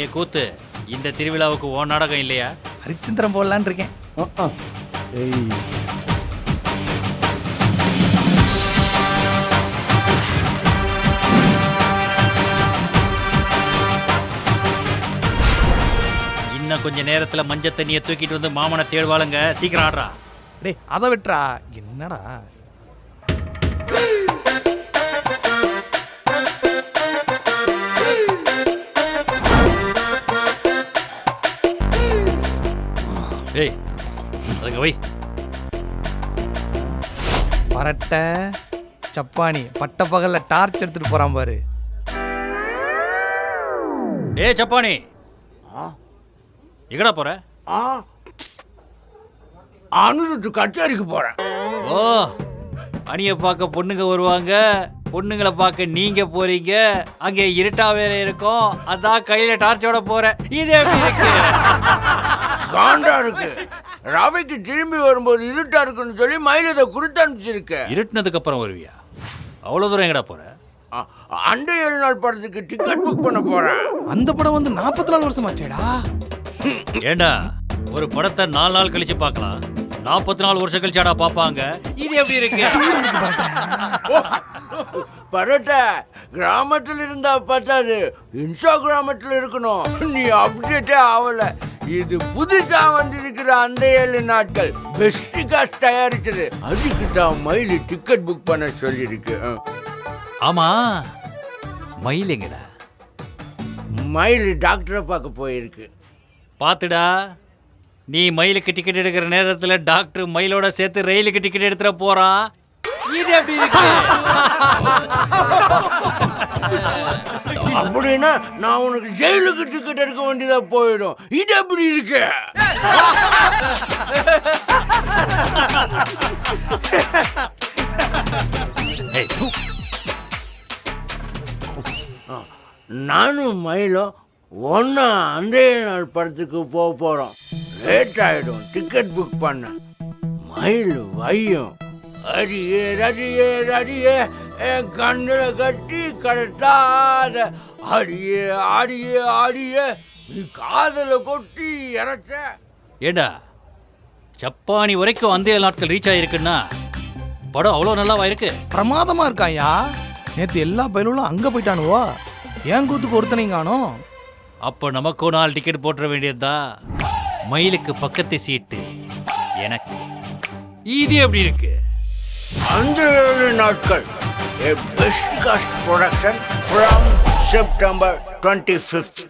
டேய் கூத்து, இந்த திருவிழாவுக்கு ஓ நாடகம் இல்லையா? ஹரிச்சந்திரன் போடலான்னு இருக்கேன். ஏய் இன்னும் கொஞ்ச நேரத்துல மஞ்சள் தண்ணியை தூக்கிட்டு வந்து மாமனை தேடுவாளுங்க. சீக்கிரம் ஆடுறா. டேய் அதை விட்டுறா. என்னடா டேய் அதுங்க வை. பரட்டை சப்பானி பட்ட பகல்ல டார்ச் எடுத்துட்டு போறான் பாரு. டேய் சப்பானி, எங்கடா போற? அனுருட்டு கச்சேரிக்கு போறேன். ஓ, அணியை பார்க்க பொண்ணுங்க வருவாங்க, பொண்ணுங்களை பார்க்க நீங்க போறீங்க. அங்கே இருட்டா வேற இருக்கும், அதான் கையில டார்ச்சோட போறேன். இது எப்படி இருக்கு? காண்டா இருக்கு. ரவைக்கு திரும்பி வரும்போது இருட்டா இருக்குன்னு சொல்லி மயிலதை கொடுத்து அனுப்பிச்சிருக்க. இருட்டுனதுக்கு அப்புறம் வருவியா? அவ்வளவு தூரம் எங்கடா போற? அண்டை 7 நாள் படத்துக்கு டிக்கெட் புக் பண்ண போறேன். அந்த படம் வந்து 44 வருஷம் ஆச்சேடா. ஏண்டா ஒரு படத்தை 4 நாள் கழிச்சு பார்க்கலாம், 44 வருஷம் கழிச்சாடா பாப்பாங்க. இது எப்படி இருக்கு? பரட்ட கிராமத்துல இருந்தா பத்தாது, இன்ஸ்டாகிராமத்துல இருக்கணும். நீ அப்டேட்டே ஆகல. இது புதுசா வந்திருக்கிற அந்த 7 நாட்கள் பெஸ்ட் காஸ்ட் தயாரிச்சது. அதுக்கு தான் மயில் டிக்கெட் புக் பண்ண சொல்லியிருக்கு. ஆமா, மயில் எங்கடா? மயில் டாக்டரை பார்க்க போயிருக்கு. பாத்துடா, நீ மயிலுக்கு டிக்கெட் எடுக்கிற நேரத்துல டாக்டர் மயிலோட சேர்த்து ரயிலுக்கு டிக்கெட் எடுத்துட போறான். இது எப்படி இருக்கு? அப்படின்னா நான் உனக்கு ஜெயிலுக்கு டிக்கெட் எடுக்க வேண்டியதா போயிடும். இது எப்படி இருக்கு? நானும் மயிலும் ஒன்னா அந்த 7 நாள் படத்துக்கு போக போறோம். லேட் ஆயிடும் டிக்கெட் புக் பண்ண. மயில் வையும் அடியே அடியே அடியே என் கண்ணுல கட்டி கடத்தாத அடியே ஆடியே ஆடியே நீ காதல கொட்டி இறைச்ச. ஏண்டா ஜப்பானி வரைக்கும் அந்த 7 நாட்கள் ரீச் ஆயிருக்குன்னா படம் அவ்வளோ நல்லாவா இருக்கு? பிரமாதமா இருக்காயா. நேத்து எல்லா பயிலும் அங்க போயிட்டானுவோ. ஏன் கூத்துக்கு ஒருத்தனையும் காணோம். அப்போ நமக்கும் 4 டிக்கெட் போட்டுற வேண்டியதா. மயிலுக்கு பக்கத்து சீட்டு எனக்கு. இது எப்படி இருக்கு? அந்த 7 நாட்கள் a best cast production from September 25th.